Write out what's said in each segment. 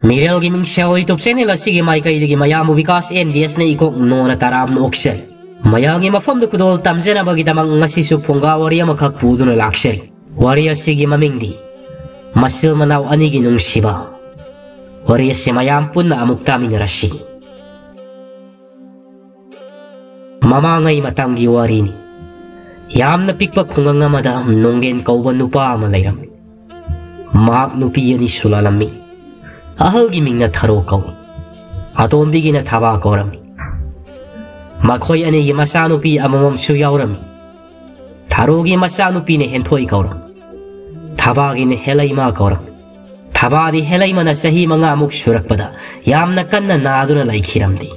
Mirel Gaming Show YouTube channel asigi maikai digi mayamu Vikas NDS na ikok nona taram no oksel. Mayangi mafam do kudol tamjena bagi tamang ngasi su pongga wariya makak pudu na laksel. Wariya sige mamingdi. Masil manaw anigi nung siba. Wariya si mayam pun na amuk tamin rasi. Mamangay matanggi warini. Yam na pikpak kungang amada nunggen kauban nupa amalayram. Maak nupi yani sulalami. Ahal giming na tharo kaw. Atom bigi na thaba korami. Makoy ani masano pi amamam suyawrami. Tharo gi masano pi ne henthoi kawram. Thaba gi ne helaima kawram. Thaba di helaima na sahi mga amuk surakpada yam na kanna naduna laikhiramdi.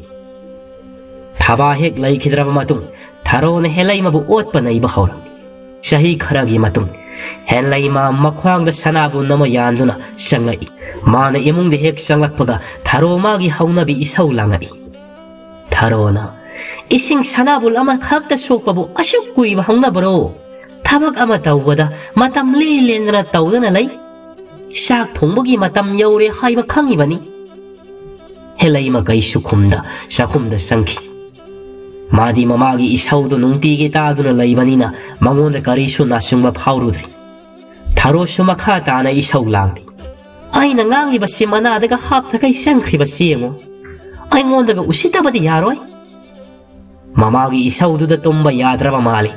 Thaba hek laikhidraba matung tharo ne helaima bu otpa na iba kawram. Sahi kharagi matung henlaima makwang da sanabu nama yanduna sanglai. Mana imung de hek sanglak paga tharo magi haunabi isaw langai. Tharo na ising sanabul ama khakta sokpabu asuk kuiba hauna bro. Tabag ama tawbada matam lilen na tawdana lay. Sak thongbagi matam yaure haiba khangibani. Helay magay sukumda sakumda sangki. Madi mamagi isaw do nung tigi taduna laybani na mangonda kariso nasungma paurudri. Tharo sumakata na isaw langi. Ay nangangi ba si manadaga hapta kay sangkri ba siya mo? Ay ngondaga usita ba di yaroy? Mamagi isaw do da tumba yadra ba mali.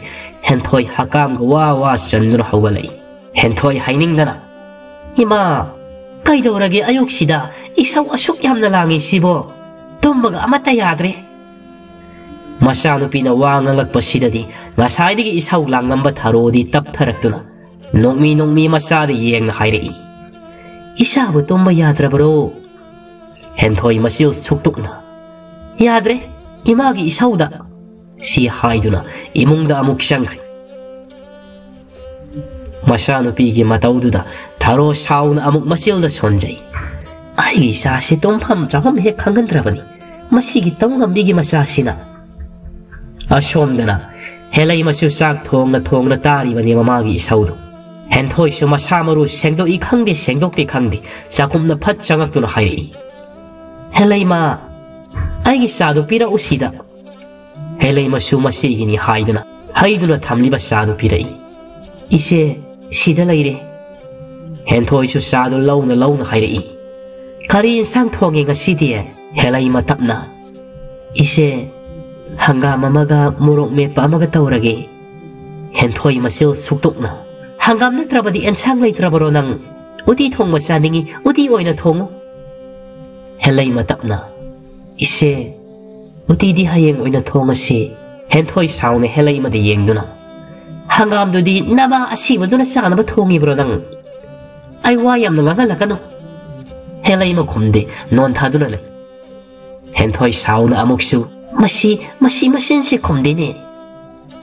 Hentoy hakam gawawa sandro hawalay. Hentoy haining na na. Ima, kay daw ragi ayok sida isaw asuk yam na langi sibo. Tumbaga amata yadre. Masano pinawangang lagpasida di ngasay di isaw lang ng batharo di taptarak to na. Nongmi masari yeng na kairi. Isa ba tumba yadra bro? Hentoy masil suktuk na. Yadre, imagi isaw da. Siya haido na, imong da amuk siyangkri. Masano pigi matawdo da, taro saw na amuk masil da sonjay. Ay isa si tumpam tsakam hek hanggan trabani. Masigit tong ngambigi masasi na. Asyom da na, helay masusak thong na tari ba ni mamagi isaw do. Hentoy sumasamaru sengdok ikangdi sengdok di kangdi sakum na pat sangak to na kairi. Helay ma, ay gisado pira usida. Helay ma sumasigi ni haido na tamli ba sado pira i. Ise, sida layre. Hentoy susado law na kairi. Karin sang thongi nga sidi helay ma tapna. Ise, hangga mamaga murok me pa amaga tawragi. Hentoy masil suktok na. Hangam na trabadi ensang lay trabaro ng uti thong masaningi uti oy na thong. Helay matap na. Ise, uti di hayeng oy na thong asi. Hentoy saw na helay madiyeng do na. Hangam do di nama asiba do na saka na ba thongi bro ng ay wayam na ngagalaka no. Helay makumdi non ta do na lay. Hentoy saw na amuksu masinsi kumdi ni.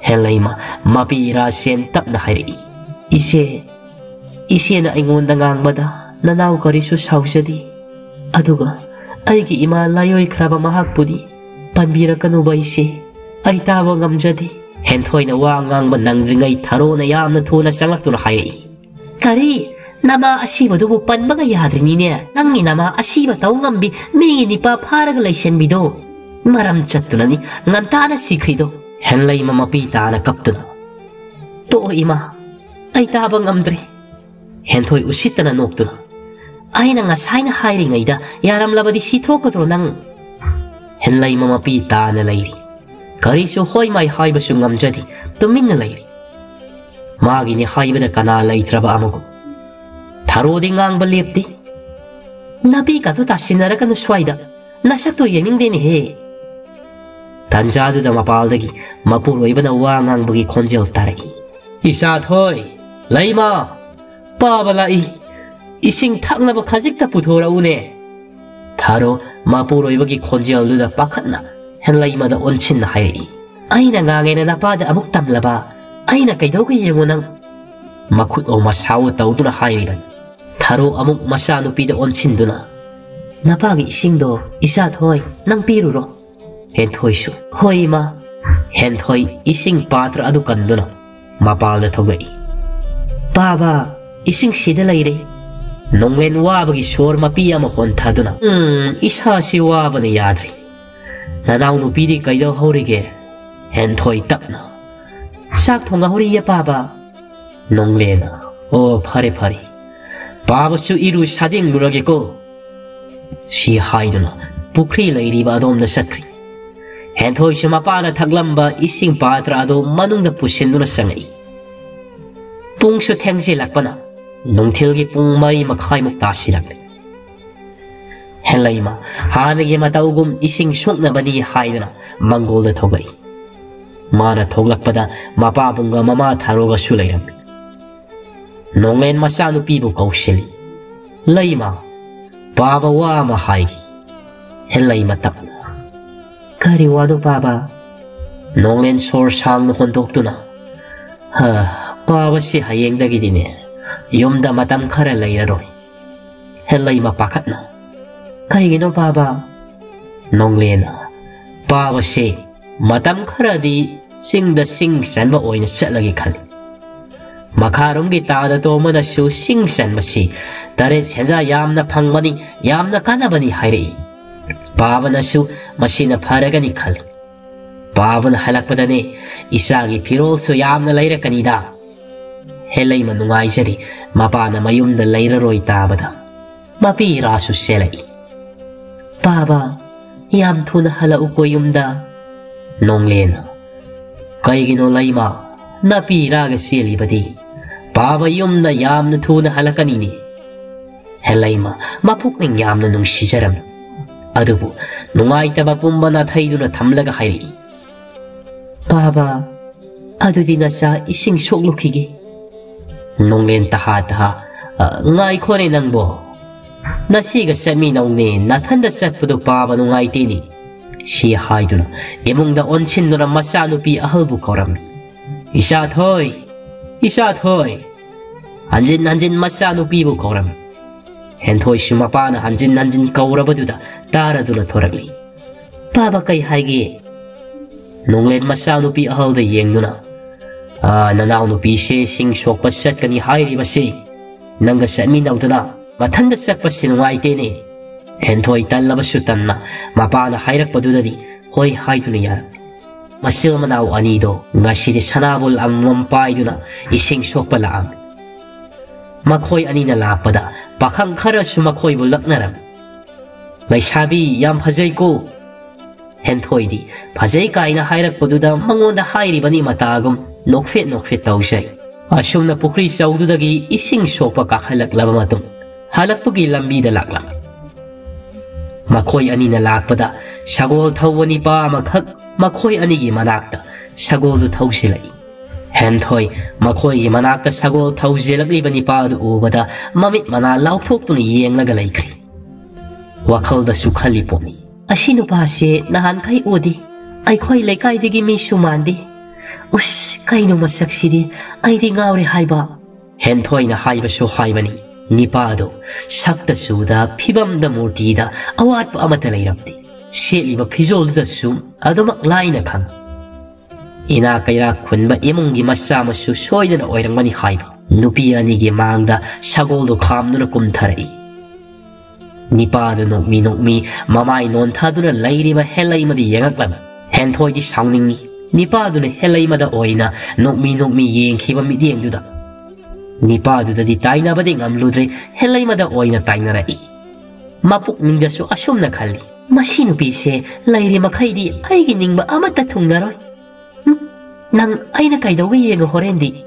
Helay mapira sen tap na kairi. Ise na ingon na ngang mada nanaw ka riso sawsadi. Aduga, ay ki ima layoy kraba mahagpudi. Panbira ka no ba ise? Ay tawang amjadi. Hentoy na wangang manang ringay taro na yam na tuna sangak to na kayay. Kari, nama asiba dubo pan mga yadri niya. Nang inama asiba tao ngambi mingi ni pa parang laysen bido. Maramchat to na ni nganta na sikrido. Henlay mamapita na kapto na. To ima. Ay tabang amdre. Hentoy usita na nokto na. Ay nangasay na hayri ngay da yaram labadi sito ko tro nang. Henlay mamapita na layri. Kariso hoy may hayba siyong amjadi tumin na layri. Magi ni hayba da kanalay traba amago. Taro di nga ang balip di. Nabi ka to tasinara ka no swayda. Nasakto yaning din he. Tanjado da mapaldagi mapuroy ba na wangang bagi konjel taray. Isa thoy. Layma, pabalai, ising tak na ba kajik ta putora une. Taro, mapuro ibagi konjel luda pakat na, henlayma da onchin na hayri. Ay na nga na napada amuk tamla ba, ay na kay daw kayo mo nang makut o masawa tao do na hayri. Taro amuk masano pida onchin do na. Napagi ising do, isa thoy, nang piruro. Hentoy su, hoy ma, hentoy ising patra adukan do na, mapalda thogay. Baba, ising sida layre. Nonglen wabagi sor mapi ama hontaduna. Isa si wabana yadri. Nanaw no pidi kaidaw haurige. Henthoi tapna. Sak thonga hori ya baba. Nonglena. O phare phare. Baba su iru sading lurage ko. Si haiduna. Pukri lairiba adom na sakri. Henthoi su mapana thaglamba ising patra ado manungda pusinduna sangai. Pung su thengsi lakpana. Nungthilgi pung mari makhai mukta silakle. Helaima hanagi mataugum ising sukna bani haiduna mangolda thogai. Mana thoglakpada mapa bunga mama tharoga sulairam. Nonglen masanu pibu kausili. Laima baba wa ma haigi. Helaima tapna. Kari wado baba. Nonglen sor sang hondoktuna. Baba si hayeng dagidine. Yumda matam khara lairaroi. Helaima pakatna. Kaigino baba. Nonglena. Baba si matam khara di singda sing sanba oina chatlagi khali. Makharumgi tada to mana su sing sanba si dare senja yamna phangmani yamna kanabani hairi. Baba na su masina pharagani khali. Baba na halakpadane isagi pirol su yamna lairakani da. Helaima nungai jari mapana mayumda lairaroi tabada. Mapi rasu selai. Baba, yam thuna hala uko yumda. Nonglena. Kaigino laima, napi raga seli badi. Baba yumna yamna thuna halakanini. Helaima, mapukning yamna nung sijaram. Adubu, nungai taba pumba na thaiduna thamlaga hairi. Baba, adudi nasa ising soklukigi. Nonglen taha ngai khore nangbo. Nasiga sami naune nathanda satpudo baba nungai tini. Si haiduna imungda onchin nura masanupi ahalbu koram. Isa thoi. Hanjin masanupi bu koram. Henthoi sumapana hanjin kaurabaduda taraduna thorakli. Baba kai haigi. Nonglen masanupi ahalda yengduna. Nanaw no pise sing sokpa sat kani hairi basi. Nanga sami nauduna. Mathanda sakpa sinungai tene. Henthoi tallaba sutanna. Mapana hairak padudadi. Hoi haiduna yar. Masil manaw anido. Ngasidi sanabul amam paiduna. Ising sokpa laang. Makoy anina lakpada. Pakang kara sumakoy bulak naram. May sabi yam hajay ko. Henthoi di. Hajay ka ina hairak paduda. Mangonda hairi bani matagum. Nokfit tausay. Asum na pukri saududagi ising sopa kakhalak labamatung. Halakpagi lambida laklam. Makoy ani na lakpada. Sagol tawani pa maghag. Makoy anigi manakta. Sagol du tawsilay. Henthoi makoy manakta sagol tawsilagli bani pa du ubada. Mamit mana laukthok tu ni yeng nagalaykri. Wakal da sukhali poni. Asino pa si nahan kay udi. Ay koy lekay digi mi sumandi. Us, kaino masaksidi, ay di ngauri haiba. Henthoi na haiba so haibani. Nipado, sakta suda, pibam da murti da, awat pa amatalay rapti. Sili ba pizol da sum, adamak lai na kang. Ina kaya kun ba imungi masama su soy na oirang mani haiba. Nupiya nigi mangda, sagol do kam na kumtaray. Nipado nokmi, mamay non tado na layri ba helay madi yangaklam. Henthoi di sangningi. Nipadu na helaimada oina nokmi yengkiba midyengduda. Nipadu da di tayo na bading amludre helaimada oina tayo na rai. Mapuk ningda so asum na khali. Masino pise layri makaydi ay gining ba amatatung na roy. Nang ay na kayda wiyeng horendi.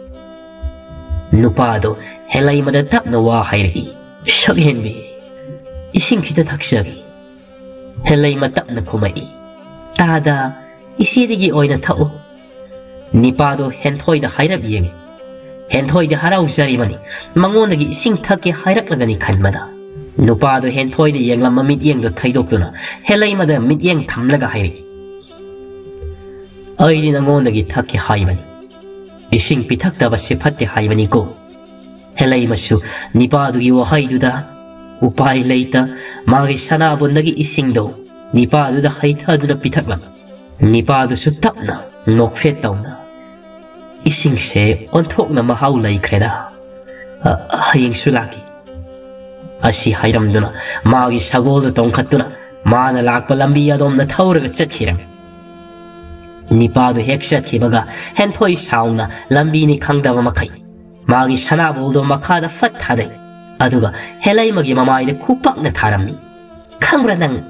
Nupado helaimada tap na wakay rai. Shaghenbi. Ising kita taksagi. Helaimada tap na kumai. Tada Isirigi oina tao. Nipado henthoi da hairap yengi. Henthoi da harau zarimani. Mangonagi ising thaki hairak lagani kanmada. Nupado henthoi da yenglam mamit yeng do thaidokduna. Helaima da mit yeng thamlaga hairi. Aidi nangonagi thaki haibani. Ising pitak da basi pati haibani ko. Helaima su nipado gi wahaidu da. Upay leita magi sanabon nagi ising do. Nipado da haita do na pitak lang. Nipado su tapna, nokfet daw na. Ising se, ontok na mahaw lay kreda. Haying sulaki. Asi hairamduna magi sagol tongkhatuna mana lakpa lambi adomna thauraga chathiram. Nipadu hek chathibaga henthoi sauna lambi ni khangdaba makai magi sanabuldo makhada fat thadai aduga helai magi mamaide khupakna tharammi. Khangra nang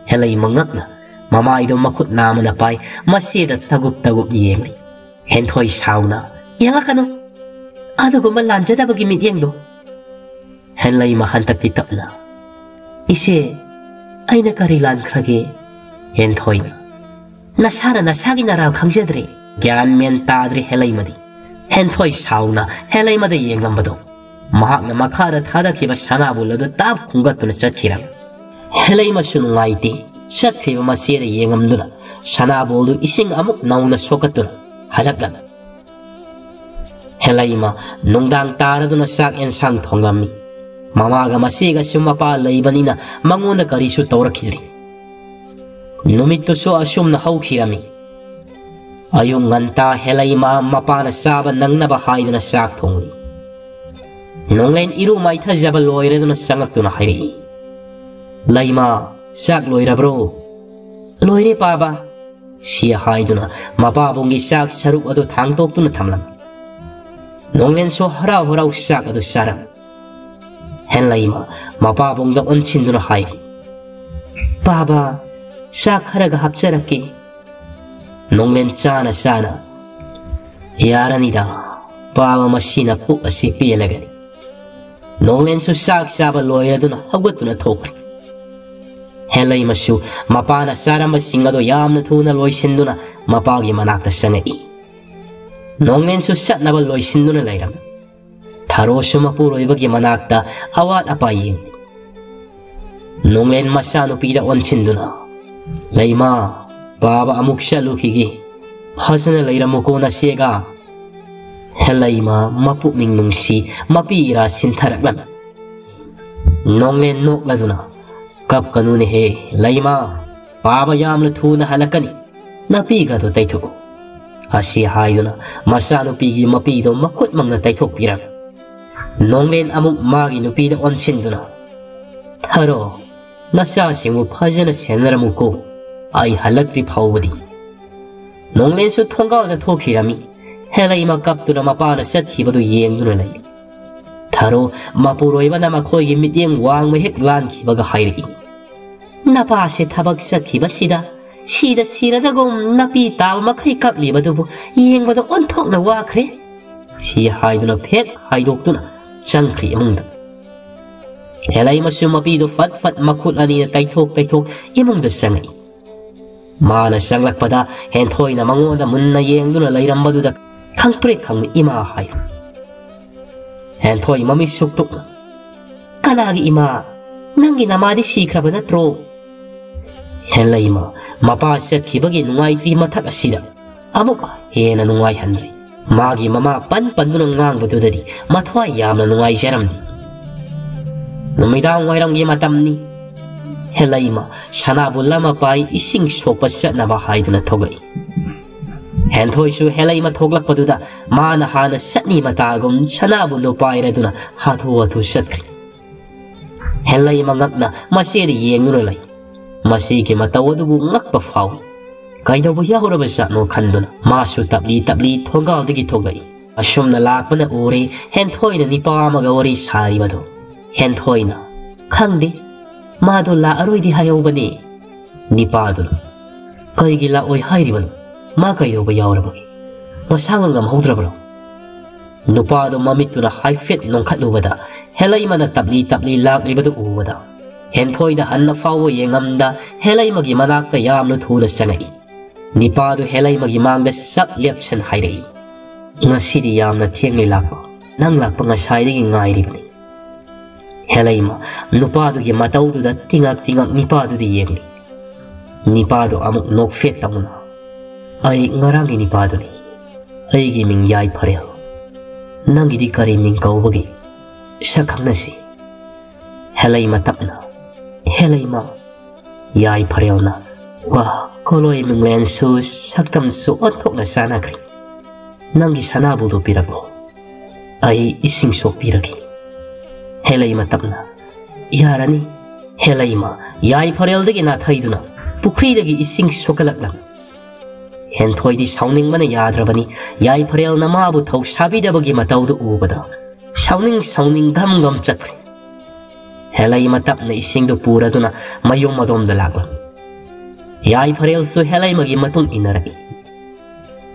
helai mangakna mamaido makut namana pai masida tagup yengi. Henthoi sauna yangakano adugo malanjadabagi mityengdo. Henlay mahantak titap na. Ise, ay nakarilan krage. Hentoy na. Nasara na sagi na raw kangsadri. Gyan men tadri helay madi. Hentoy saw na helay madi yung lambado. Mahak na makarat hada kiba sana bulado tab kunggato na chatkirang. Helay masunungay ti. Sat kiba masira yung amdo na. Sana bulado ising amok naw na sokato na. Halaglan. Helay ma nungdang tarado na sak en sang thongami. Mamaga masiga sumapa laibanina manguna karisu taurakidri. Numito so asum na haukirami. Ayong nganta helay mapana saban nang nabahay na sak thongli. Nonglen iru may tajaba loire na sangak to na hayri. Layma sak loira bro. Loire pa ba? Siya hay na mapabong isak saruk ado tangtok to na tamlam. Nonglen so haraw sak ado sarang. Henlay ma mapabong da onsin na hay. Baba, sak haraga hapsaraki. Nonglen sana. Yara nida, baba masina po asipi lagani. Nonglen so sak saba loya do na hagot na tokri. Henlay masu mapana sara masingado yam na tuna loisin do na mapagi manakta sangai. Nonglen so sat na ba loisin do na layram. Taro sumapuro ibagi manakta awat apayin. Nonglen masano pida onsin do na. Layma, baba amuk siya lukigi. Hasana layram ko na siya. Helayma mapukning nungsi mapira sintaraklan. Nonglen nok la do na. Kap kanuni he, layma, baba yam na tuna halakani. Napiga do tayto. Asi hayo na masano pigi mapido makut mang na taytok pirang. Nonglen amuk magi nupida onsin do na. Taro, nasasing mo pajana senaramu ko ay halagri pawadi. Nonglen so tonggaw na tokirami, helay magkap do na mapana sat hibado yeng do na lay. Taro, mapuroy ba na makoy gimit yung wang mahiklan kibaga hayri. Napasi tabag sat hiba sida dagong napita makahikap liba do yeng ba do ontok na wakre. Siya hay do na pet hay dok do na. Sangkri among da. Helay masumapido fat makut ani na taytok imong da sangay. Mana sanglak pada hentoy na mangoda mun na yeng do na layram badu da kang prek kang imahay. Hentoy mamisuk tok na. Kanagi ima nang ginamadi sikra ba na tro. Helay ma mapasat kibagi nungay tri matak asida. Amok hena nungay handri. Magi mama pan do ng ngang bado dadi matway yam na nungay siyaram di. Numitang wairang gimatam ni. Helay ma sanabul lama pa'y ising sopasat na bahay do na togay. Hentoy su helay ma toglak pa do da manahana sat ni matagom sanabul no pa'y do na hatu satkri. Helay ma ngak na masiri yeng nulay. Masiki matawad do ngak pa faw. Kaya daw yaho na ba sa no kando na masu tabli togal digi togay. Asyum na lakpa na uri hentoy na nipa magawari sari ba do. Hentoy na kangdi mado la aroy di hayaw ba ni nipa do na. Kaya gila oy hayri ba no makayaw ba yaw na ba masangang nga mahudra ba no. Nupa do mamito na high fit nung katlo ba da helay man na tabli lak li ba do uwa da. Hentoy da han na fawo yengam da helay magimanak da yam no tula sanay. Nipa do helay magimang da sak liap san hayri. Nga sidi yam na tiyang ni lakpa. Nang lakpa nga sayri ngay ribni. Helay ma, nupa do gimataw do da tingak nipa do di yeng ni. Nipa do amok nok fet tamo na. Ay ngarangi nipa do ni. Ay giming yay parel. Nang idi kariming kaubagi. Sakang na si. Helay ma tap na. Helay ma. Yay parel na. Wah, koloy mong lenso saktam so ontok na sana kri. Nanggi sanabu do pirago. Ay ising sok piragi. Helay matap na. Yarani, Helaima, Yai Parel na Taiduna, Pukri ising Sokalaklam. Hentoy di sounding man yadrabani, Yai Parel Namabu Tau Sabi the Bagimata Ubada. Sounding gum chatri. Helaima tap na ising the Puraduna, Mayum Madom the Lagla. Yai Parel so Helaima Gimatun inari.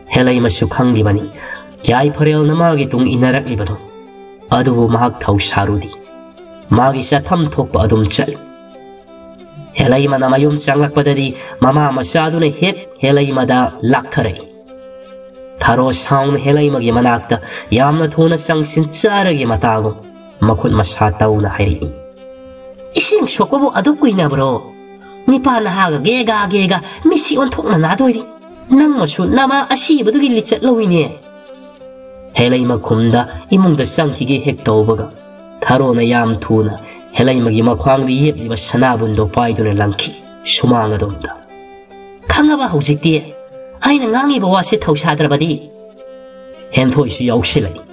Helaima Sukang Libani, Yai Parel Namagitung inarak libado. Adu Mahak Tau Sarudi. Magi Satam Tok Adum Chal. Helaima Namayum Sanglak Padadi, Mama Masaduna hit Helaima da Laktare. Taro sound Helaima Gimanakta, Yamna Tuna Sang Sinsara Gimatago, Makut Masatauna Hari. Ising Shokobo Adukuina bro. Nipana Haga Gega, Missy on Tokna Nadori. Namasu Nama Asi Budugi Chat Lowine. Helaima Kunda, imong the Sankigi Hectobaga. Taro na Yam Tuna, Helaima Gimakwang the Sanabundo Paidun Lanki, Sumanga Donda. Kangaba Hojiki, I Nangi was it Hausadrabadi. Hentoish Yoshilay.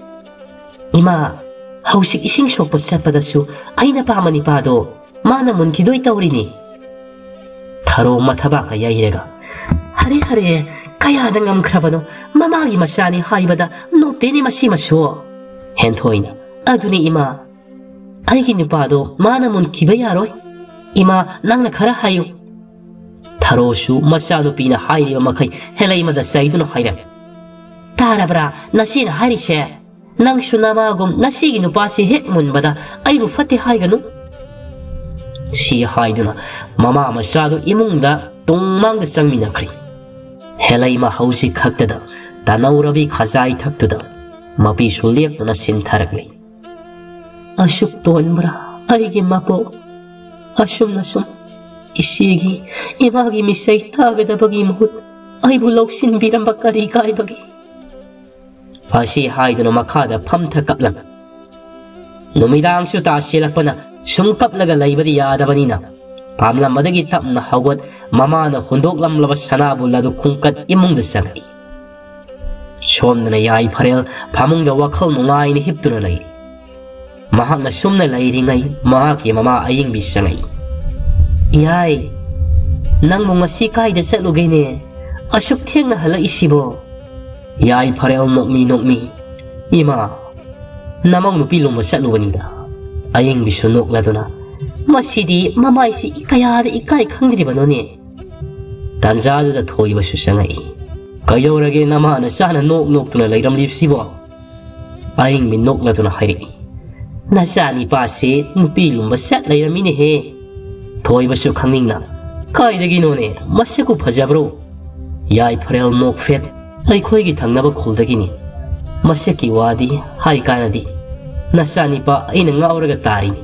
Ima, Housik ising shop was Sapadasu, Aina Pamani Pado, Manamun Kidoitaurini. Taro Matabaka Yairega. Hare, Kaya Dangam Krabano, Mamagi Masani Haibada, no Deni Masima Show. Hentoina, Aduni Ima. Aiki Nupado, Manamun Kibayaro, Ima Nanga Karahayu. Taroshu, Masano Pina Hairi Makai, Helaima the Saidun Haira. Tarabra, Nasin Harisha, Nang Shunamagum, Nasigi Nupasi Hitmun Bada, Aibu Fati Haiganu. Si Haiduna, Mama Masado Imunda, Tung the Sanminakri. Helaima Hausi Kaktada, Tanaurabi Kazai Taktuda, Mapi Suliak Nasin Tarakli. Ashuk Tonbra, Aigi Mapo, Ashum Nasum, Isigi, Imagi Misay Tagada Bagimhut, Aibuloksin Birambakari Kaibagi. Pasi Haiduna Makada Pamta Kaplam. Numidang Suta Silapana, Sumkap Laga Laibadi Yadabanina. Pamla Madagi Tapna Hawat, Mamana Hundoklam Lavasanabu Ladu Kunkat Imung the Saki. Shon na Yai Parel, Pamung the Wakal Mungai Hiptuna Lady. Mahana Sumna Lady Ngay, Mahaki Mama Aying Bisangai. Yai Nang Mungasikai the Salugene, Ashuk Tena Hala Isibo. Yai Parel not me. Ima Namang Nupilum was Saluanida. Aying Bisunok Laduna. Masidi, Mamma si Ikaya the Ikai Kandribanone. Tanzado the toy was Susangai. Kayora Namana Sana no to the Ladam Liv Sibo. Aying me nok Latuna Hari. Nasani Pase, Nupilum was sat later mini. Toy was Sukanina. Kai the Ginone, Masaku Pajabro. Yai Parel nok fet. I quite Tanaba called the Guinea. Masaki Wadi, Hai Kanadi. Nasani pa in an hour gatari.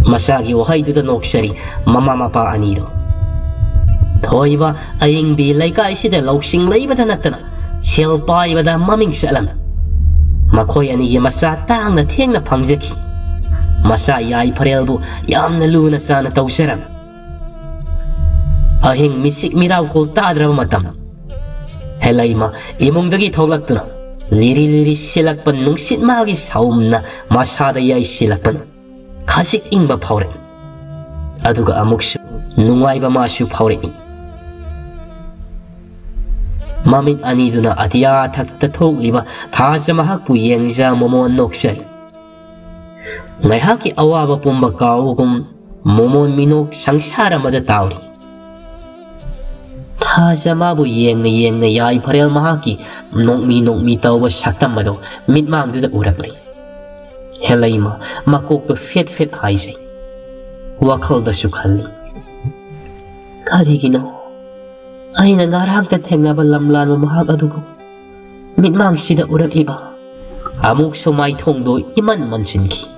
Masagi o hay to the Noksari, Mamma pa anido. Toiba, aying be like I see the loxing labor than atana, shell by with a mumming salam. Makoy and Yamasa tang the ting the pangzeki. Masaya Parelbo, Yam the Luna Sana Tauseram. Ahing Missik Miracle Tadra Matam. Helaima, imong the git holaktuna. Liri silak panung sit magis haumna, Masada Yai silapan. Kasik ingba paure. Aduga amuksu, nungaiba masu paure. Mamin aniduna atia tak tatok liba, tasa mahakpu yengza momon noksari. Ngaihaki awaba pumba kaugum, momon minok sangsara madatauri. Tasa mabu yeng na yai parel mahaki, nok mi tawba saktamado, mitmang duda urakli. Helaima, makok to fet haise. Wakal da sukhali. Karigino. Ay nangarag na tenga ba lamlan mamahag adugo. Mitmang sida urat iba. Amuk sumay tongdo iman mansinki.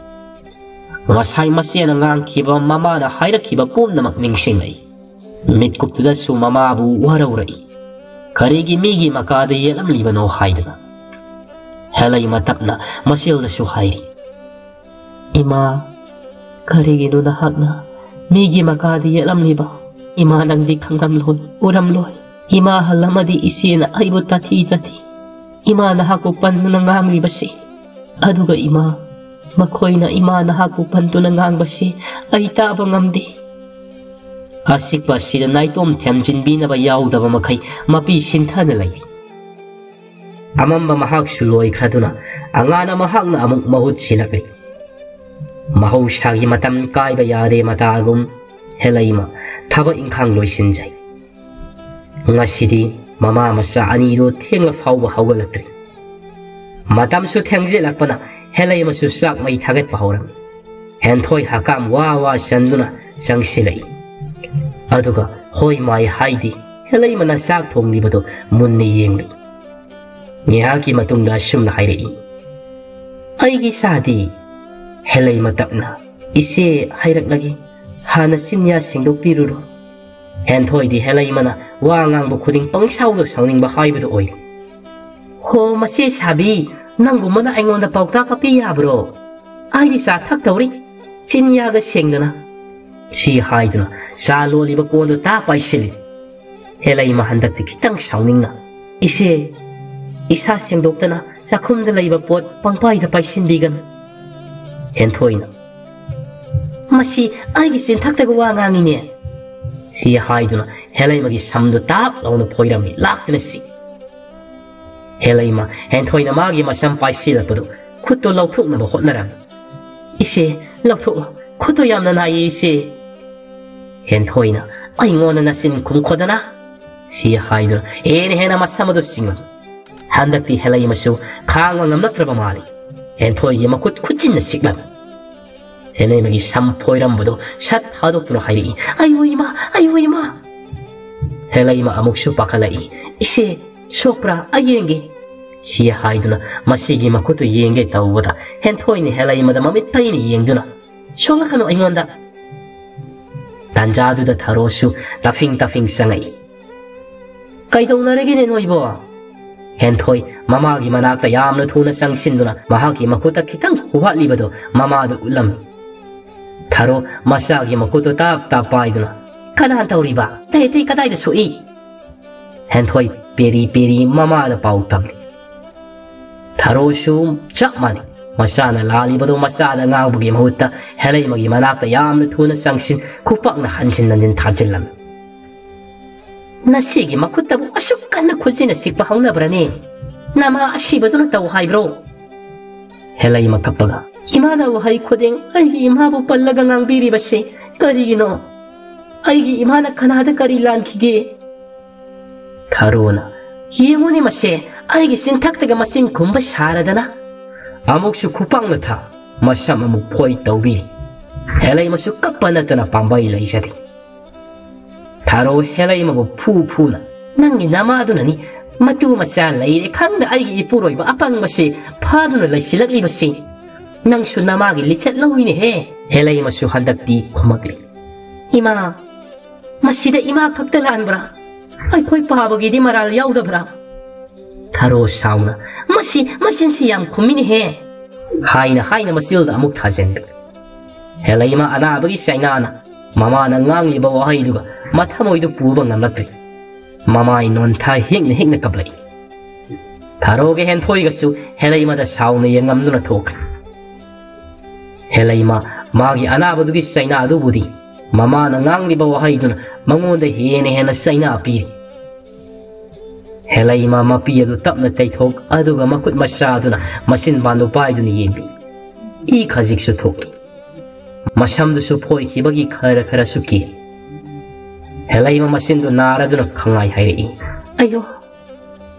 Masay masya na ngang kiba mama na hayra kiba pum na magningsingay. Mitkup to da sumamabu warawray. Karigi migi makada yelam liba no hayra. Helaima tapna masil da suhayri. Ima, karigino na hagna, migi makadi yalam liba. Ima nang di kang uram loy. Ima halamadi isi na aibo tati. Ima na hakupan nang ngang libasi. Aduga ima, Makoy na ima na hakupan to nangangbasi ay taba ngamdi. Asik ba sila na itom temjinbi na bayaw daba makay mapisinta na lay. Amam ba mahag suloy kaduna ang ana mahag na among mahut silakli. Mahaw sagi matam kay bayade matagom helayma taba ingkang loy sinjay. Nga sidi mama masa aniro tengla fawba hawgalatri. Matam su tengjilak pa na helayma susak may tagat pahoram. Hentoy hakam wawa sanduna sang silay. Aduga hoy may haydi helayma na sak thong libato munni yengli. Ngihaki matungda sum na hayri. Aygi sadi helayma takna ise hayrak lagi hana sinya singdok piruro. Hentoy di helayma na wangang bukuding pangsawdo sawning bahaybado oy. Ho masi sabi nanggumana aingon na paukta kapiya bro. Ay di sa thaktauri sinyaga singdana. Si hayduna sa loliba kondo tapay silid. Helayma handak di kitang sawning na. Isa singdok na sa kumdala iba pot pangpay tapay sinbigan. Hentoy na. Masi ay gisin thaktaga wangangin niya. Si hayduna helayma gi samdo tap law na poyrami lakta na si. Helayma hentoy na magi masampay sila pado kuto lautuk na bakot na ram. Lautuk kuto yam na naye Hentoy na ay ngona na sin kumkoda na. Si hayduna hena masamado singon. Handak di helayma su kangwang namnak trabamali. Hentoy yama kutin na siklam. Helayma gi sampoy rambado sat hadok to na hayri. Ayo ima. Helayma amok su pakalai. Sopra ayenge. Siya hayduna masigi makuto yenge tawbada. Hentoy ni helayma da mamitay ni yengduna. Soga kano ingonda. Tanjadu da tarosu tafing sangay. Kaitaw na regine no ibo. Hentoy mamagi manakta yamno tuna sang sinduna mahagi makuta kitang huwa libado mamado ulam. Taro masagi makuto tapayduna. Kanahan tawriba. Tay katay da sui. Hentoy peri mama da pau tabli. Taro sum chakmani. Masana lalibado masana ngawbagi mahuta helayma gi manakta yamna tuna sangsin kupak na hansin nanjin tajilam. Nasigi makutabu asukan na kulsin na sikpa hauna brane. Nama asibado na tawhay bro. Helayma kapaga. Imana wahay kodeng aygi imabu palaga ngang biri basi. Karigino. Aygi imana kanada karilan kige. Tarona. Yemuni masi aygi sintaktaga masin kumba saradana. Amok su kupang na ta masama mo poy tawbiri. Helayma su kapanata na pambay laysati. Taro helayma mo pu na. Nangi namado na ni matu masa layre kang na aygi ipuroy ba apang masi pado na laysilagli basi. Nang su namagi litsat lawin ni he. Helayma su handak di kumagli. Ima masida ima kaktalaan bra. Ay ko'y pahabagi di maral yaw da bra. Taro sauna. Masin siyam kumini he. Hay na masil da amuk tajen. Helayma anabagi saynana. Mama na ngang liba wahay duga. Matamoy do pubang namlatri. Mama inon ta hing na kablay. Taro ge hentoy gasu helayma da sauna yangam na tok. Helayma magi anabadugi sayna adu budi. Mama na ngang liba wahay duna mangonda hena sayna apiri. Helayma mapiya do tap na taytok aduga makut masyado na masin bando pay do ni yembi. Ikazik su toki. Masam do su poy kibagi kara suki. Helayma masin do nara do na kangay hayri. Ayo.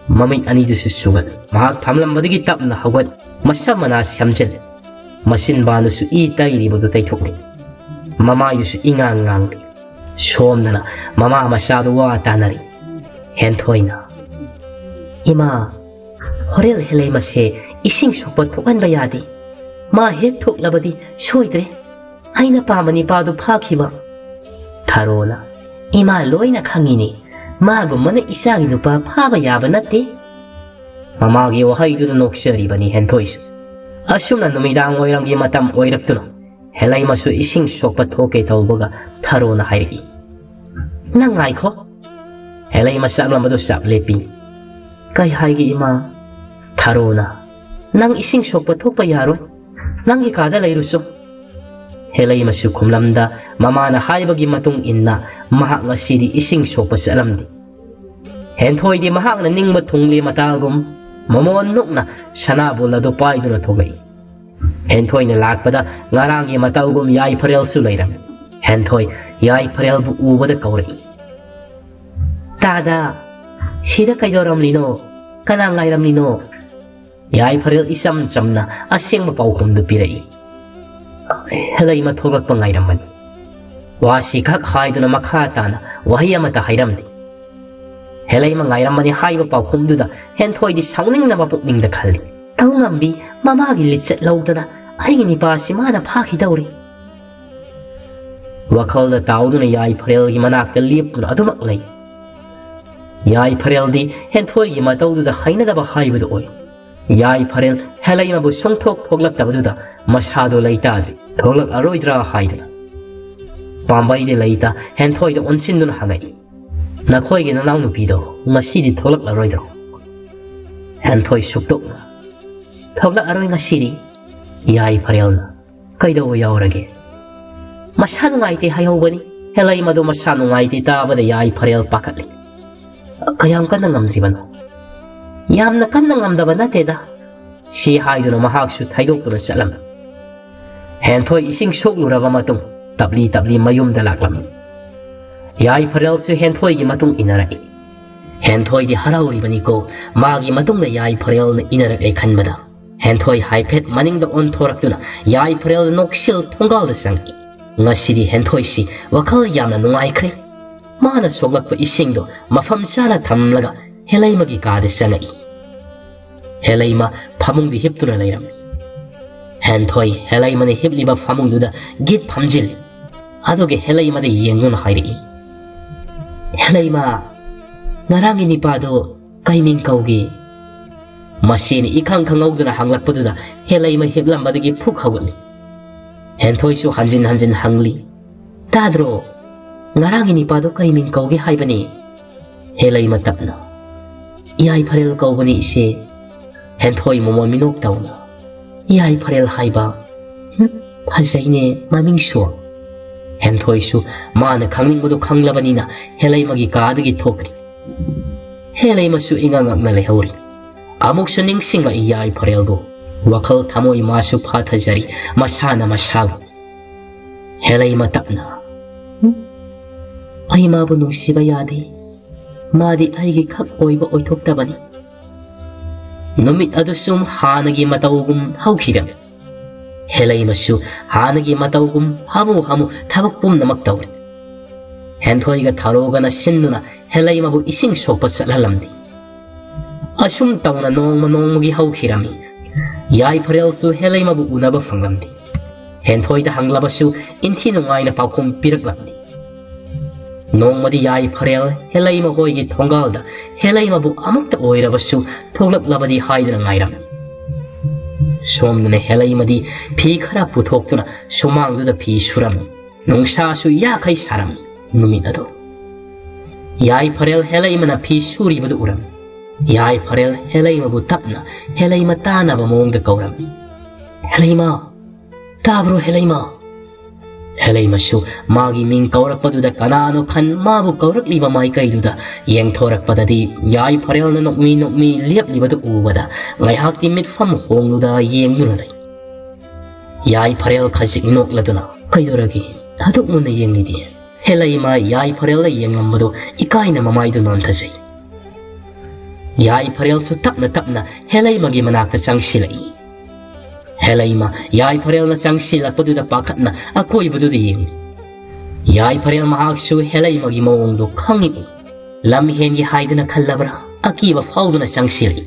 Mamit ani do su sugat. Mahag pamlam badigi tap na hawat. Masam na siyamjel. Masin bando su itay ribo do taytok ni. Mama yu su ingang. Som na mama masyado wata na rin. Hentoy na. Ima, horel helayma se ising sopot tukan bayadi. Mahek tuk labadi soydre. Ay napamani pado pakiba. Tarona. Ima loy na kangini. Magum mana isang inupa pabayaba nati. Mamagi wahay do noksari ba ni hentoy su. Asum na numidang oyrang gimatam oyrak tuno. Helayma su ising sopot toke tawbaga tarona hayri. Nangay ko? Helayma saklam do sak lepi. Kay haygi ima, Tarona, nang ising sopot ho pa yaron. Nangi kada layruso. Helay masu kumlamda mamana haibagi matung inna mahak nga siri ising sopa sa alamdi. Hentoy di mahak na ning matungli matagum mamon na sanabo na dupay do na tugay. Hentoy na lakpada ngarangi matagum yay parel sulayram. Hentoy yay parel bu ubada kauray. Tada, sida kayo ramlino, kanangay ramlino. Yay parel isam na asing mapaukum do piray. Helay matulak pa ngay raman. Wasi kak hay do na makata na wahiya mata hayram di. Helay ngay raman ni hay mapaukum do da hentoy di sauning na mapukning da kali. Tau ngambi mamagi litset law da na ay ginipa si mana paki dawri. Wakal da tao do na yay parel gimanak da lip do na adumaklay. Yay parel di hentoy gimataw do da hay na da ba hay do oy. Yay parel helay mabu song tok toglak da do da masado laytadri. Tholak aroidra haidra. Pambay de layta hentoy da onsin do na hangay. Nakoy gi nanaw nupi do ngasi di tholak aroidra. Hentoy suktok na. Tholak aroy ngasi di yay parel na. Kay daw yawrage. Masado ngay te hayaw bani. Helay mado masado ngay te taba da yay parel pakatli. Kayam ka nangamdri ba no? Yam na kan nangamda ba na te da? Si hay do na mahagsu taydok do na salam. Hentoy ising soklura ba matung tabli mayum dalaklam. Yay parel su hentoy gi matung inarai. Hentoy di harawri bani ko magi matung na yay parel na inarak ay kanbada. Hentoy haipet maning da on thorak tu na yay parel noksil tonggal da sangi. Ngasidi hentoy si wakal yam na nungay kre. Mana soglak pa ising do mafam sana tamlaga helay magi kada sangai. Helay ma pamung di hip tu na layram. Hentoy helay mani hibli ba famung duda git pamjil. Adoge helay made yengun khairi. Helay ma narangi ni pado kaiming kaugi. Masini ikang kangaw duna hanglak paduda helay ma hiblam badagi phuk hawali. Hentoy su hanjin hangli. Tadro narangi ni pado kaiming kaugi haibani. Helay ma tapna. Iyay parel kaubani ise. Hentoy momon minok tawna. Yay parel haiba. Hazayne maming suwa. Hentoy su maana kangling mo do kanglabani na helay magi kaadagi tokri. Helay masu ingangak na lehawri. Amok suning singa iyay parel go. Wakal tamoy masu patajari masana masago. Helay matapna. Ay mabunong sibayade. Madi ay gikak oiba oitok tabani. Numit adusum hanagi matawgum hawkiram. Helay masu hanagi matawgum hamu tabakpum namaktawri. Hentoy ga taroga na sinuna helay mabu ising sopa sa lalamdi. Asum taw na nong magi hawkirami. Yay parel su helay mabu unaba fanglamdi. Hentoy da hanglabasu inti nungay na paukum piraklamdi. Nong madi yay parel helay magoy gi tonggalda helay mabu amakta oirabasu thoglak labadi haidna ngairam. Somna helay madi phi khara puthokna sumang da phi suram nungsa su ya kai saram numit ado. Yay parel helay mana phi suri badu uram. Yay parel helay mabu tapna helay matana ba mong da kauram. Helay ma tabro helay ma. Helay masu magi ming kaurak paduda kanano kan mabu kaurak liba mai kaiduda yeng thorak padadi yay parel na nokmi liap liba du ubada ngai hak timit fam hongluda yeng nunai. Yay parel khasik nok laduna kaidoragi haduk mun yeng lidi. Helay ma yay parel la yeng lamado ikai na mamai du non thasai. Yay parel su tapna helay magi manak ta changsilai. Helay ma yay parel na changsila paduda pakat na akoy budu yeng. Yay parel mahak su helay magi mawong do kangi. Lamhen gi haidna khallabra akiba fauduna changsili.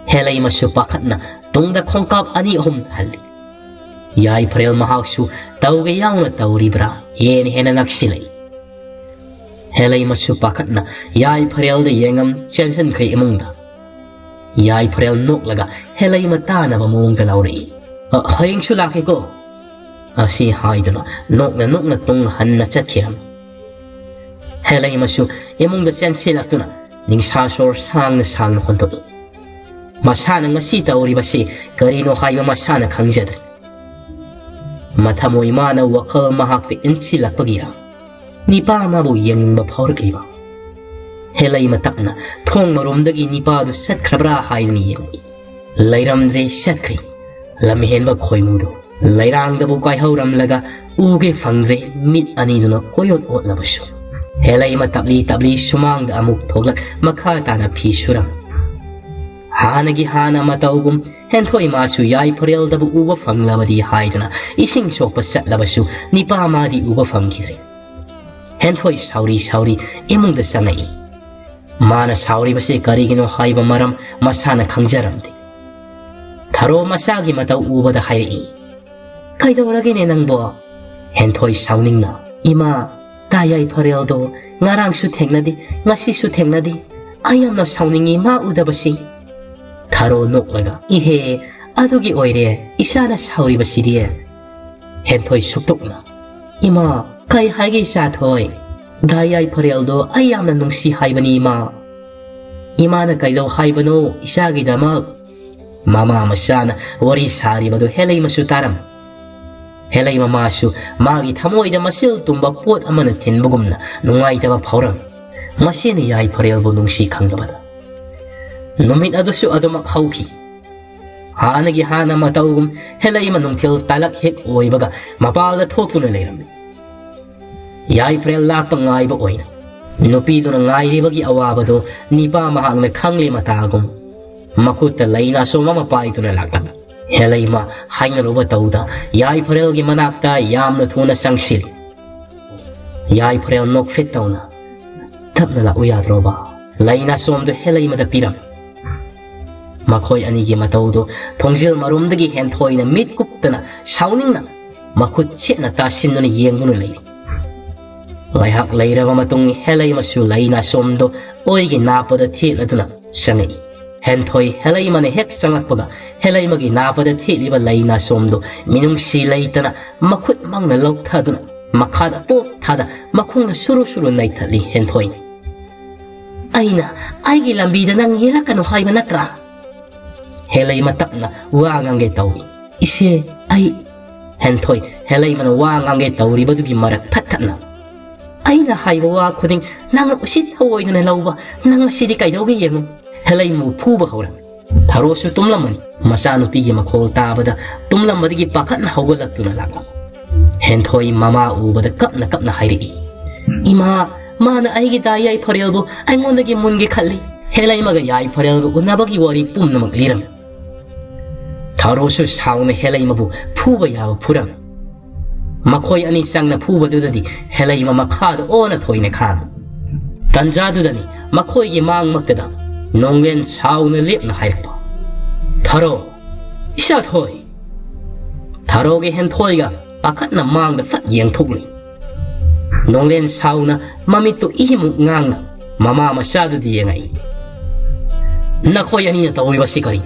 Helay ma su pakat na tungda khongkap ani halli. Yay parel mahak su tawge yang na tawribra yen hena naksilai. Helay ma su pakat na yay parel da yengam chelsen kay imungda. Yay parel nok laga helay mata na ba mong galawri. Hayeng sulaki ko. Asi haiduna nok na tung han na chatkiram. Helay masu imong da chen silak tuna ning sasor sang na honto. masana ngasi tawribasi karino haiba masana khangjadre mathamoi mana wakhal mahakte insilakpagira nipa mabu yengba phawrakliba helai matapna thong maromdagi nipa du satkrabra haini yengi lairamdre satkri lamhenba khoimudo lairangdabu kaihauramlaga uge fangre mit aniduna koyot otlabasu helai matapli sumangda amuk thoglak makha tana phi suram hanagi hana mataugum henthoi masu yai phorel dabu uba fanglabadi haidana ising sokpa chatlabasu nipa madi uba fangkhidre henthoi sauri imungda sangai mana sauri base karigino haiba maram masana khangjaramde tharo masagi matau ubada hairi kaidoragine nangbo henthoi sauningna ima tayai phorel do ngarang su thengnadi ngasi su thengnadi ayamna sauningi ma udabasi tharo noklaga ihe adugi oire isana sauri basidi henthoi suktokna ima kai haigi sa thoi dayai phorel do ayamna nungsi haibani ima na kaido haibano isagi dama mama masana wari sari badu helai masu taram helai mama su magi thamoi da masil tumba pot amana thinbugumna nungai da phauram masini yai phorel bu nungsi khanglabada numit adusu adumak hauki hanagi hana matawgum helai manungthil talak hek oibaga mapalda thoktuna leiramni yai phorel lakpa ngaiba oina nupi duna ngairibagi awabado nipa mahangna khangli matagum makutta laina soma mapaituna lakta helai ma haingaruba tauda yai phorel gi manakta yamna thuna sangsil yai phorel nokfit tauna tapna la uyadroba laina somdo helai mada piram makhoi ani gi mataudo thongjil marumdagi henthoina mit kuptana sauningna makhut chena ta sinnuna yengunu lei laihak leiraba matung helai masu laina somdo oigi napada thiladuna sangai henthoi helai mane hek sangakpaga helai magi napada thiliba laina somdo minungsi leitana makhut mangna lokthaduna makhada pop thada makhungna suru naithali henthoi aina aigi lambida nang yelakanu haiba natra helai matapna wangange tawi ise ai henthoi helai mana wangange tawi badugi marak phatna aina haiba wa khuding nang usit hawoiduna lawba nang sidi kaidoge yemu helai mu phuba hawra tharosu tumlamani masanu pigi makhol tabada tumlamadi pakatna hawgalaktuna lakla henthoi mama ubada kapna hairi ima mana aigi dayai phorel bu aingondagi mungi khalli helai maga yai phorel bu unabagi wari pumnamak liram tharosu sauna helai mabu phuba yaw phuram makhoi ani sangna phuba dudadi helai ma makhada ona thoine khab tanja dudani makhoi gi mang maktada nonglen sauna lepna hairpa tharo isa thoi tharo ge hen thoi ga pakatna mang da fat yeng thukli nonglen sauna mamitu ihimu ngangna mama masadu di yengai nakhoi ani na tawi basikari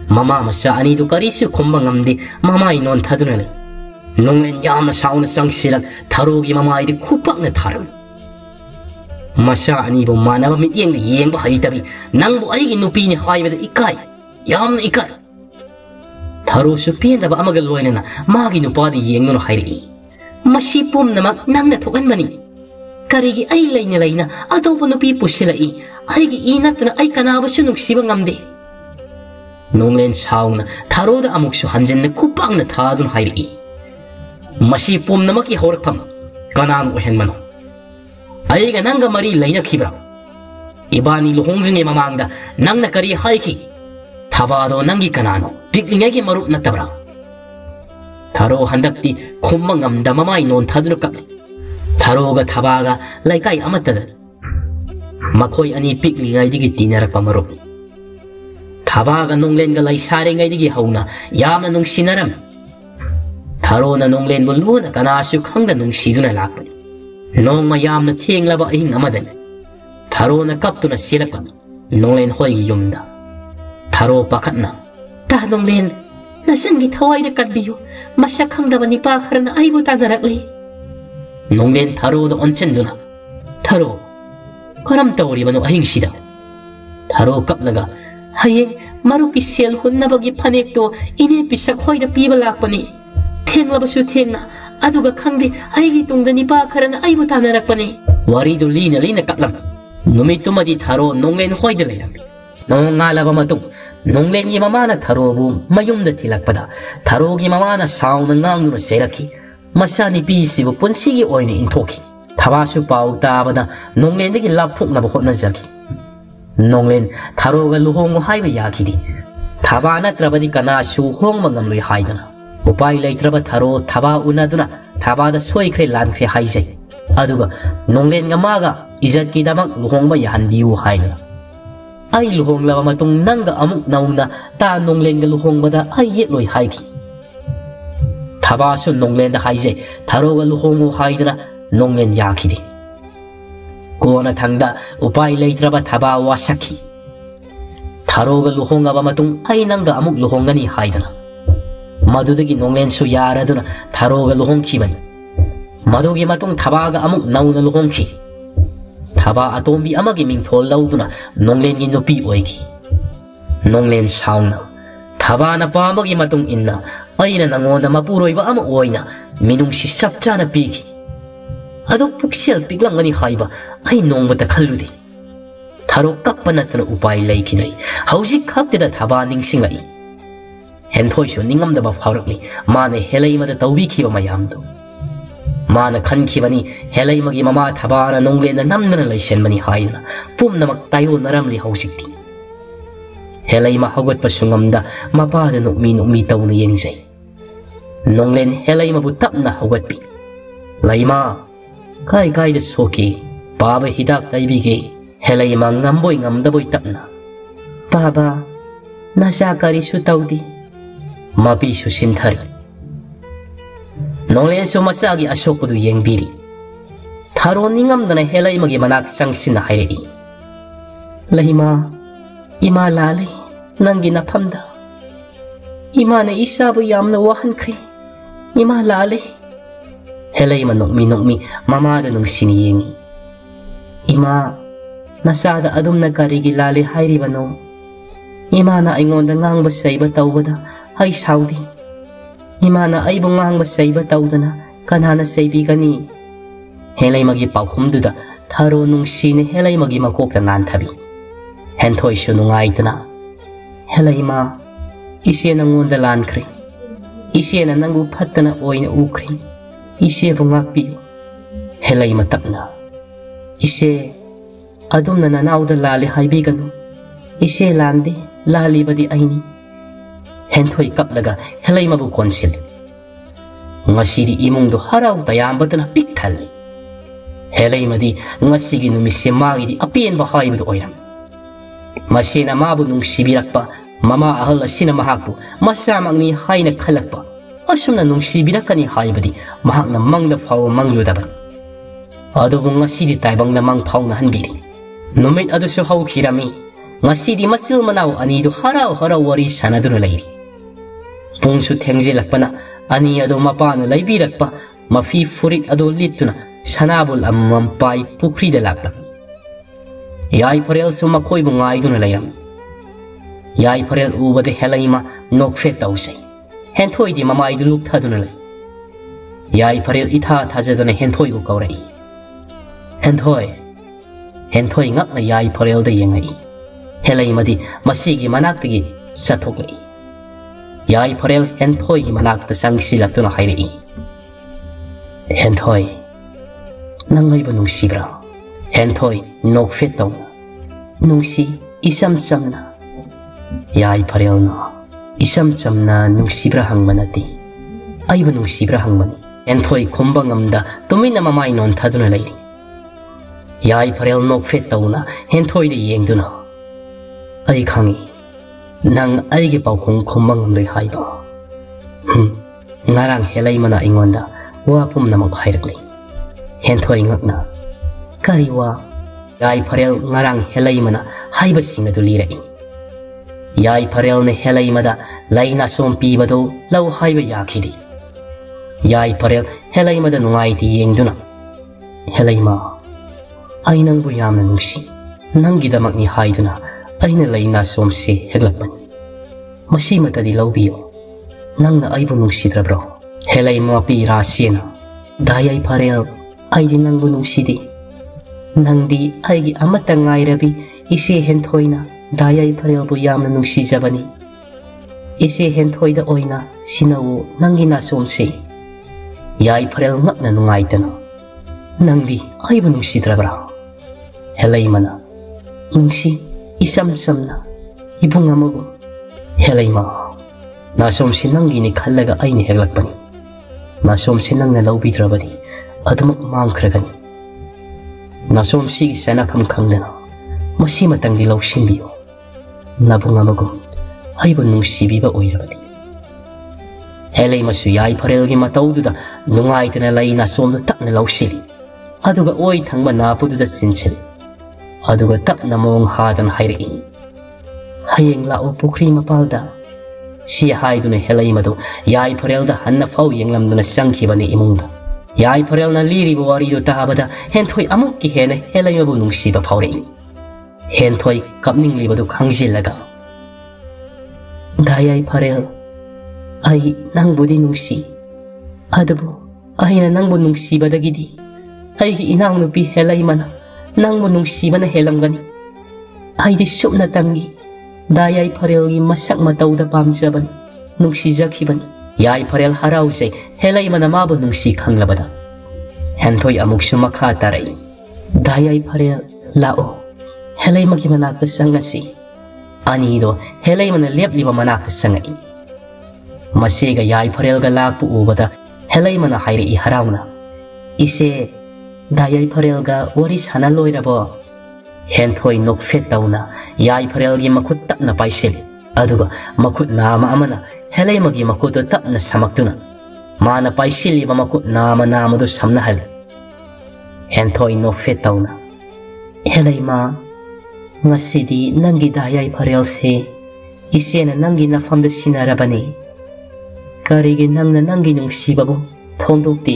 mama masa ani du karisu khomba ngamdi mama inon thaduna le nonglen yamna sauna sangsirak tharo gi mama idi khupakna tharam masa ani bu manaba mityeng yengba haitabi nangbu aigi nupi ni haibada ikai yamna ikar tharo su penda ba amagal loinana magi nupadi yengno hairi masipum namak nangna thokanmani karigi ai laina adobo nupi pusilai aigi inatna ai kanaba su nuksiba ngamde nonglen sauna tharo da amuksu hanjenna kupangna thadun hairi masipum namaki horakpam kanang ohenmano aiga nanga mari laina khibra ibani luhongringe mamangda nangna kari haiki thabado nangi kanano piklingegi marup natabra tharo handakti khummangamda mamai non thadunu kapli tharo ga thabaga laikai amatada makhoi ani piklingai digi tinarakpa marup thabaga nonglen ga lai sare ngai digi hauna yamna nungsinaram tharo na nonglen buluna kanasu khangda nungsiduna lakpa nong mayam na thieng laba ahing amadan tharo na kaptuna silakpa nonglen hoi yumda tharo pakatna ta nonglen nasangi thawai da katbiyo masak khangdaba nipa kharna aibu tanarakli nonglen tharo da onchenduna tharo karam tawri banu ahing sida tharo kaplaga hayeng maruki sel hunnabagi phanek to ine pisak hoida piba lakpani thenglabasu thengna aduga khangde aigi tungda nipa kharana aibu tanarakpani wari du lina lina kaplam numitumadi tharo nonglen hoida layam nong ngalaba matung nonglen gi mamana tharo bu mayumda thilakpada tharo gi mamana sauna ngangnu seraki masani pi sibu punsigi oine inthoki thabasu pau tabada nonglen degi lapthukna ba hotna jaki nonglen tharo ga luhong haiba yakidi thaba natrabadi kana su hong mangamloi haidana upai leitraba tharo thaba unaduna thaba da soikre lankhre haijai aduga nonglen ga maga izat ki damak luhong ba yahan biu haina ai luhong laba matung nanga amuk nauna ta nonglen ga luhong bada ai yetloi haiki thaba su nonglen da haijai tharo ga luhong haidana nonglen yakidi kona thangda upai leitraba thaba wasaki tharo ga luhong aba matung ai nanga amuk luhong gani haidana madudagi nonglen su yaraduna tharo ga luhong khibani madugi matung thaba ga amuk nauna luhong khi thaba atombi amagi mingthol lauduna nonglen gi nopi oiki nonglen sauna thaba na pamagi matung inna aina nangonda mapuroiba ama oina minung si sapchana pigi ado puksel piglangani haiba ai nongmata khalludi tharo kappa natna upai leikidri hauzik khaptida thaba ningsinglai henthoi su ningamdaba phaurakni mane helai mada tawbi khiba mayamdo mana khankibani helai magi mama thabana nonglen na namna leisenmani haina pumnamak tayo naramli hausikti helai ma hagot pasungamda mapa da nukmi tawna yengsai nonglen helai ma butapna hagotpi laima kai da soki baba hidak taibige helai ma ngamboi ngamdaboi tapna baba nasa kari su tawdi mapi su sinthari nonglen su masagi asokudu yengbiri tharo ningamdana helai magi manak sangsina hairei laima ima lale nangi nafamda ima na isabu yamna wahankre ima lale helai ma nokmi mama da nungsini yengi ima nasada adumna karigi lale hairibano ima na aingonda ngangba saiba tawbada hai saudi imana aibu ngangba saiba tawdana kanana saibi gani helai magi paukhumduda tharo nungsine helai magi makokta nan thabi henthoi su nungaitana helai ma ise nangonda lankhre ise na nangu phattana oina ukhre ise bungakpi helai matapna ise adumna nanauda lale haibi ganu ise lande lali badi aini henthoi kaplaga helai mabu konsil ngasiri imungdo harau tayambadana pikthalli helai madi ngasigi numise magi di apien ba haibdu oiram masina mabu nungsibirakpa mama ahal asina mahakbu masamangni haina khalakpa asuna nungsibirakani haibadi mahakna mangda phaw mangludaban adubu ngasidi taibangna mang phawna hanbiri numit adu su hau khirami ngasidi masil manaw ani du harau wari sanaduna lairi pungsu thengjelakpana ani ado mapanu laibirakpa mafi furit ado lituna sanabul ammam pai pukri da lakla yai parel su makoi bungai duna lairam yai parel ubade helaima nokfe tausai henthoi di mamai du luk thaduna lai yai parel itha thajadana henthoi gu kaurai henthoi ngakna yai parel da yengai helaima di masigi manaktagi sathoklai yai parel henthoi gi manakta sangsilatuna hairei henthoi nangai ba nungsibra henthoi nokfe tawna nungsi isam chamna yai parel na isam chamna nungsibra hangmanati aiba nungsibra hangmani henthoi khombangamda tumina mamai non thaduna lairi yai parel nokfe tawna henthoi de yengduna ai khangi nang aigi paukhong khombang loi haiba ngarang helai mana ingonda wa pum namak khairakli henthoi ngakna kariwa yai parel ngarang helai mana haiba singadu lirai yai parel ne helai mada laina sompi bado lau haiba yakhidi yai parel helai mada nungai ti yengduna helai ma ainang bu yamna nungsi nangi damak ni haiduna aina laina somse heglakman masi matadi laubiyo nangna aibu nungsidrabro helai mapi rasina dayai pharel aidi nangbu nungsidi nangdi aigi amata ngairabi ise henthoina dayai pharel bu yamna nungsijabani ise henthoida oina sinawu nangi na somse yai pharel ngakna nungaitana nangdi aibu nungsidrabra helai mana nungsi isam samna ibung amago helai ma na somse nangi ni khallaga aini heglakpani na somse nangna laubidrabani adumak mangkragani na somse gi sanafam khangdana masi matangdi lausinbiyo nabung amago aibu nungsibiba oirabadi helai masu yai pharel gi mataududa nungaitana laina somna takna lausili aduga oi thangma napududa sinchil aduga tapna mong hadan hairi hayeng la pukri mapalda si haiduna helai madu yai pharel da hanna fau yenglamduna sangkhibani imungda yai pharel na liri bo wari do tabada henthoi amuk ki hene helai mabu nungsiba phaure henthoi kapning libadu khangjilaga dayai pharel ai nangbudi nungsi adubu aina nangbu nungsibadagidi aigi inang nupi helai mana nangbu nungsibana helamgani aidi supna tangi dayai pharel gi masak matauda pamjabani nungsijakhibani yai pharel haraujai helai mana mabu nungsi khanglabada henthoi amuksu makha tarai dayai pharel lao helai magi manakta sangasi ani do helai mana lepliba manakta sangai masiga yai pharel ga lakpu ubada helai mana hairi harauna ise dayai pharel ga wari sana loirabo henthoi nokfet tauna yai pharel gi makut tapna paisil aduga makut nama amana helai magi makut tapna samaktuna mana paisil ba makut nama do samna hal henthoi nokfet tauna helai ma ngasidi nangi dayai pharel se isena nangi nafamda sinarabani karigi nangna nangi nungsibabu phongdokti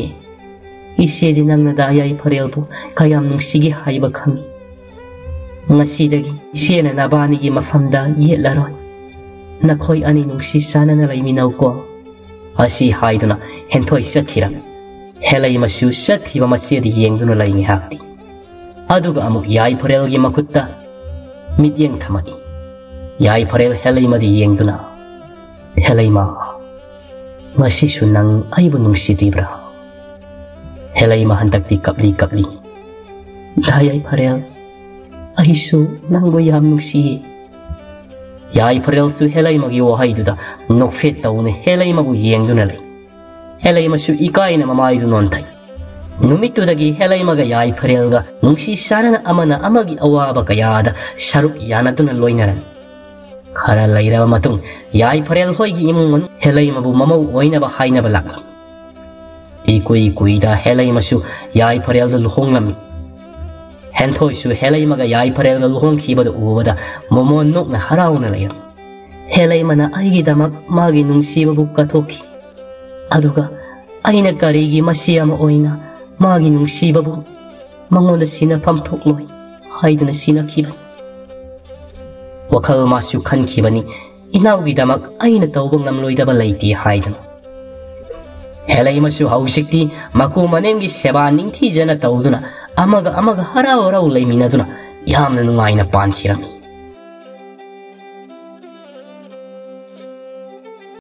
isedi nangna dayai pharel bu kayam nungsigi haiba khangi ngasidagi isena nabani gi mafamda yelaroi nakhoi ani nungsi sanana laiminau ko asi haiduna henthoi sathira helai masu sathiba masedi yengduna laini hakti aduga amuk yai pharel gi makutta mityeng thamai yai pharel helai madi yengduna helai ma ngasi sunang aibu nungsidibra helai ma hantakti kapli dayai pharel aisu nangbo yam nungsi yai pharel su helai magi wahaiduda nokfet taune helai mabu yengduna lai helai masu ikaina mamaidu nonthai numitudagi helai maga yai pharel ga nungsi sarana amana amagi awaba kayada saruk yanatuna loinaran khara lairaba matung yai pharel hoi gi imung man helai mabu mamau oina ba haina ba lakla ikui da helai masu yai pharel da luhonglami henthoi su helai maga yai pharel da luhong khibada ubada momon nok na harauna layam helai mana aigi damak magi nungsiba bu kathoki aduga aina karigi masiama oina magi nungsiba bu mangonda sina pamthokloi haiduna sina khiba wakal masu khan khibani inaugi damak aina tawbang namloidaba laiti haiduna helai masu hausikti maku manengi seba ningthi jana tawduna amaga harau rau laiminaduna yamna nungaina pankhirami